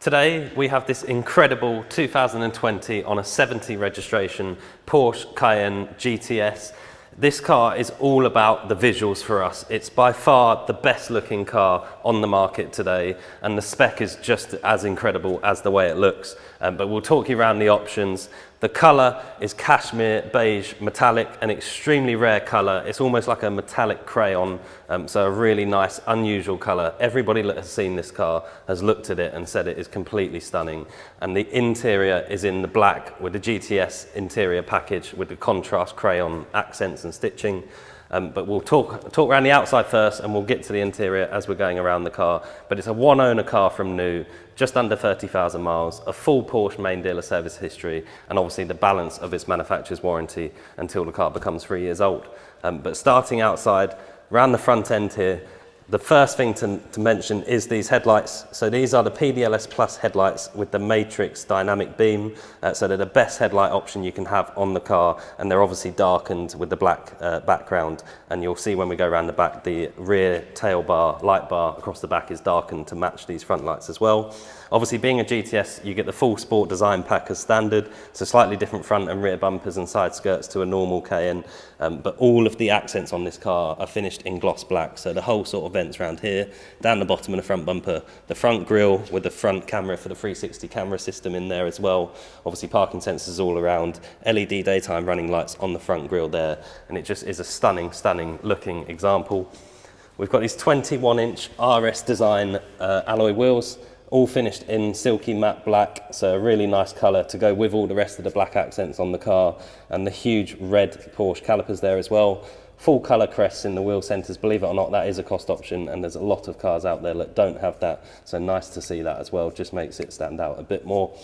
Today we have this incredible 2020 on a 70 registration Porsche Cayenne GTS. This car is all about the visuals for us. It's by far the best looking car on the market today, and the spec is just as incredible as the way it looks. But we'll talk you around the options. The colour is Cashmere Beige Metallic, an extremely rare colour. It's almost like a metallic crayon, so a really nice, unusual colour. Everybody that has seen this car has looked at it and said it is completely stunning. And the interior is in the black with the GTS interior package with the contrast crayon accents and stitching. But we'll talk around the outside first, and we'll get to the interior as we're going around the car. But it's a one-owner car from new, just under 30,000 miles, a full Porsche main dealer service history, and obviously the balance of its manufacturer's warranty until the car becomes 3 years old. But starting outside, around the front end here, the first thing to mention is these headlights. So these are the PDLS Plus headlights with the Matrix dynamic beam. So they're the best headlight option you can have on the car, and they're obviously darkened with the black background. And you'll see when we go around the back, the rear tail bar, light bar across the back is darkened to match these front lights as well. Obviously, being a GTS, you get the full sport design pack as standard, so slightly different front and rear bumpers and side skirts to a normal Cayenne. But all of the accents on this car are finished in gloss black, so the whole sort of vents around here, down the bottom of the front bumper, the front grille with the front camera for the 360 camera system in there as well. Obviously, parking sensors all around, LED daytime running lights on the front grille there, and it just is a stunning, stunning looking example. We've got these 21-inch RS design alloy wheels, all finished in silky matte black, so a really nice colour to go with all the rest of the black accents on the car, and the huge red Porsche calipers there as well. Full colour crests in the wheel centres. Believe it or not, that is a cost option, and there's a lot of cars out there that don't have that, so nice to see that as well, just makes it stand out a bit more.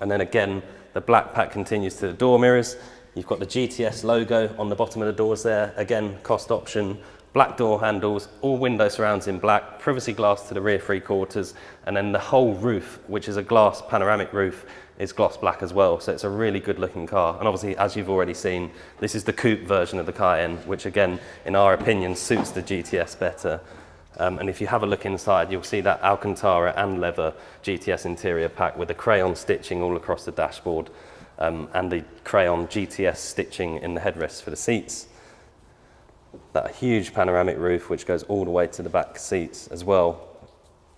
And then again, the black pack continues to the door mirrors. You've got the GTS logo on the bottom of the doors there, again, cost option. Black door handles, all window surrounds in black, privacy glass to the rear three quarters, and then the whole roof, which is a glass panoramic roof, is gloss black as well. So it's a really good looking car. And obviously, as you've already seen, this is the coupe version of the Cayenne, which again, in our opinion, suits the GTS better. And if you have a look inside, you'll see that Alcantara and leather GTS interior pack with the crayon stitching all across the dashboard, and the crayon GTS stitching in the headrests for the seats. That huge panoramic roof which goes all the way to the back seats as well,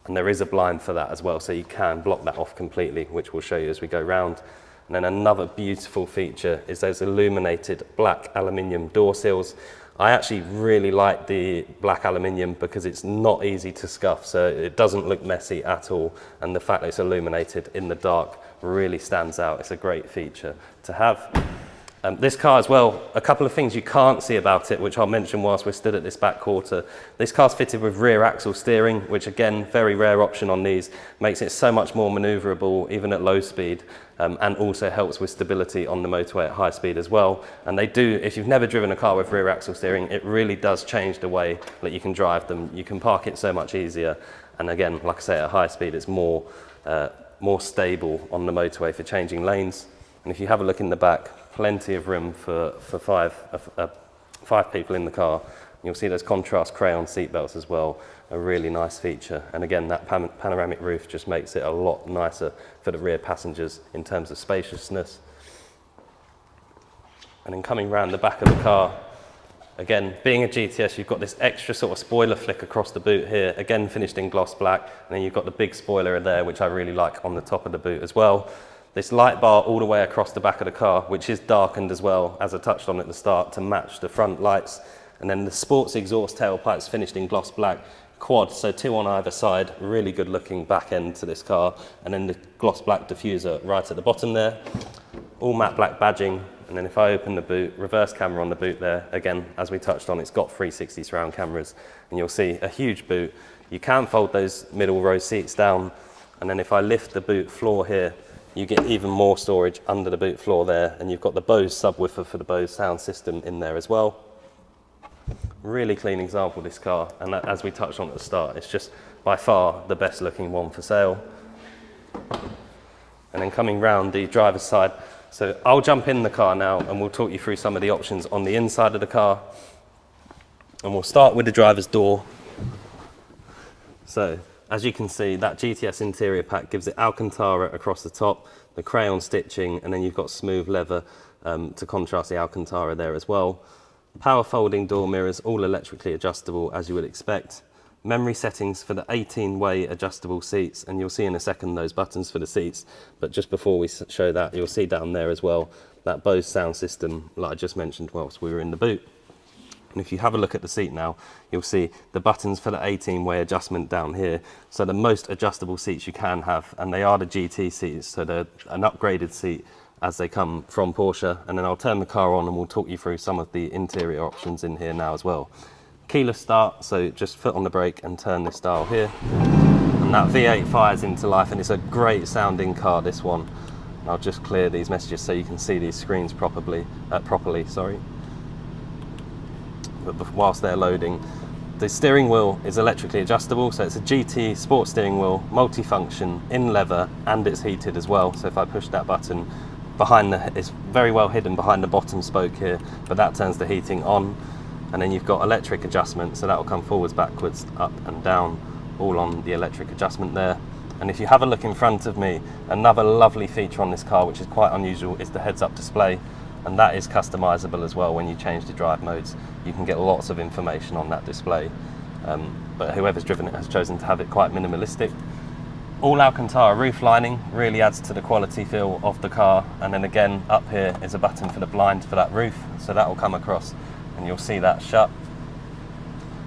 and there is a blind for that as well, so you can block that off completely, which we'll show you as we go round. And then another beautiful feature is those illuminated black aluminium door sills. I actually really like the black aluminium because it's not easy to scuff, so it doesn't look messy at all, and the fact that it's illuminated in the dark really stands out. It's a great feature to have. This car as well, a couple of things you can't see about it, which I'll mention whilst we're stood at this back quarter. This car's fitted with rear axle steering, which again, very rare option on these, makes it so much more manoeuvrable even at low speed, and also helps with stability on the motorway at high speed as well. And they do, if you've never driven a car with rear axle steering, it really does change the way that you can drive them. You can park it so much easier, and again, like I say, at high speed it's more stable on the motorway for changing lanes. And if you have a look in the back, plenty of room for five people in the car. You'll see those contrast crayon seat belts as well, a really nice feature. And again, that panoramic roof just makes it a lot nicer for the rear passengers in terms of spaciousness. And then coming round the back of the car, again, being a GTS, you've got this extra sort of spoiler flick across the boot here, again finished in gloss black, and then you've got the big spoiler there, which I really like on the top of the boot as well. This light bar all the way across the back of the car, which is darkened as well, as I touched on at the start, to match the front lights. And then the sports exhaust tailpipes finished in gloss black, quad, so two on either side, really good looking back end to this car. And then the gloss black diffuser right at the bottom there, all matte black badging. And then if I open the boot, reverse camera on the boot there, again, as we touched on, it's got 360 surround cameras, and you'll see a huge boot. You can fold those middle row seats down, and then if I lift the boot floor here, you get even more storage under the boot floor there, and you've got the Bose subwoofer for the Bose sound system in there as well. Really clean example of this car, and as we touched on at the start, it's just by far the best looking one for sale. And then coming round the driver's side, so I'll jump in the car now and we'll talk you through some of the options on the inside of the car. And we'll start with the driver's door. So as you can see, that GTS interior pack gives it Alcantara across the top, the Crayon stitching, and then you've got smooth leather to contrast the Alcantara there as well. Power folding door mirrors, all electrically adjustable as you would expect. Memory settings for the 18-way adjustable seats, and you'll see in a second those buttons for the seats, but just before we show that, you'll see down there as well that Bose sound system like I just mentioned whilst we were in the boot. And if you have a look at the seat now, you'll see the buttons for the 18-way adjustment down here. So the most adjustable seats you can have, and they are the GT seats, so they're an upgraded seat as they come from Porsche. And then I'll turn the car on and we'll talk you through some of the interior options in here now as well. Keyless start, so just foot on the brake and turn this dial here. And that V8 fires into life, and it's a great sounding car, this one. I'll just clear these messages so you can see these screens properly. But whilst they're loading, the steering wheel is electrically adjustable, so it's a GT sports steering wheel, multifunction, in leather, and it's heated as well. So if I push that button, it's very well hidden behind the bottom spoke here, but that turns the heating on. And then you've got electric adjustment, so that will come forwards, backwards, up and down, all on the electric adjustment there. And if you have a look in front of me, another lovely feature on this car, which is quite unusual, is the heads-up display. And that is customizable as well. When you change the drive modes, you can get lots of information on that display. But whoever's driven it has chosen to have it quite minimalistic. All Alcantara roof lining really adds to the quality feel of the car. And then again, up here is a button for the blind for that roof, so that will come across and you'll see that shut.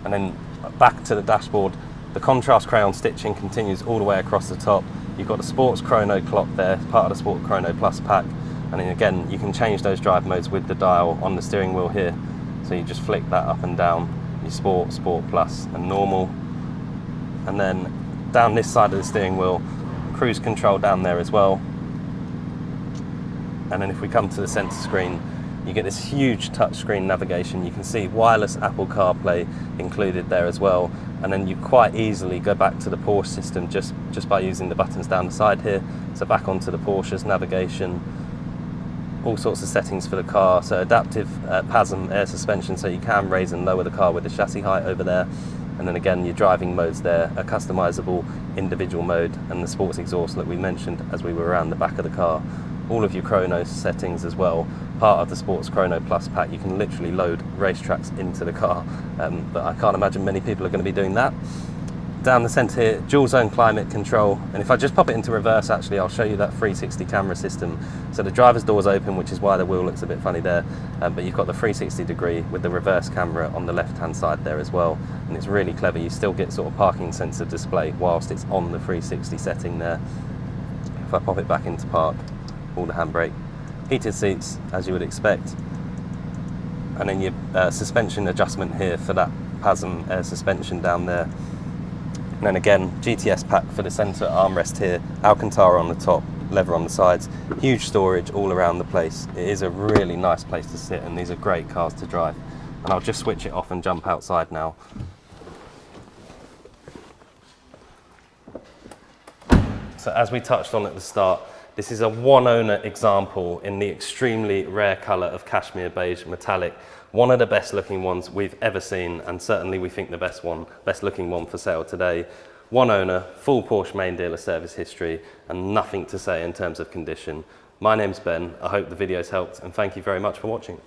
And then back to the dashboard, the contrast Crayon stitching continues all the way across the top. You've got the Sports Chrono clock there, part of the Sport Chrono Plus pack. And then again, you can change those drive modes with the dial on the steering wheel here. So you just flick that up and down, your Sport, Sport Plus and Normal. And then down this side of the steering wheel, cruise control down there as well. And then if we come to the center screen, you get this huge touchscreen navigation. You can see wireless Apple CarPlay included there as well. And then you quite easily go back to the Porsche system just by using the buttons down the side here. So back onto the Porsche's navigation, all sorts of settings for the car. So adaptive PASM air suspension, so you can raise and lower the car with the chassis height over there. And then again, your driving modes there, a customizable individual mode, and the sports exhaust that we mentioned as we were around the back of the car. All of your chrono settings as well. Part of the Sports Chrono Plus pack, you can literally load racetracks into the car, but I can't imagine many people are going to be doing that. Down the centre here, dual zone climate control, and if I just pop it into reverse, actually I'll show you that 360 camera system. So the driver's door's open, which is why the wheel looks a bit funny there, but you've got the 360 degree with the reverse camera on the left hand side there as well, and it's really clever. You still get sort of parking sensor display whilst it's on the 360 setting there. If I pop it back into park, all the handbrake, heated seats as you would expect, and then your suspension adjustment here for that PASM air suspension down there. And then again, GTS pack for the centre armrest here, Alcantara on the top, leather on the sides, huge storage all around the place. It is a really nice place to sit, and these are great cars to drive. And I'll just switch it off and jump outside now. So as we touched on at the start, this is a one-owner example in the extremely rare colour of Cashmere Beige Metallic. One of the best looking ones we've ever seen, and certainly we think the best looking one for sale today. One owner, full Porsche main dealer service history, and nothing to say in terms of condition. My name's Ben, I hope the video's helped, and thank you very much for watching.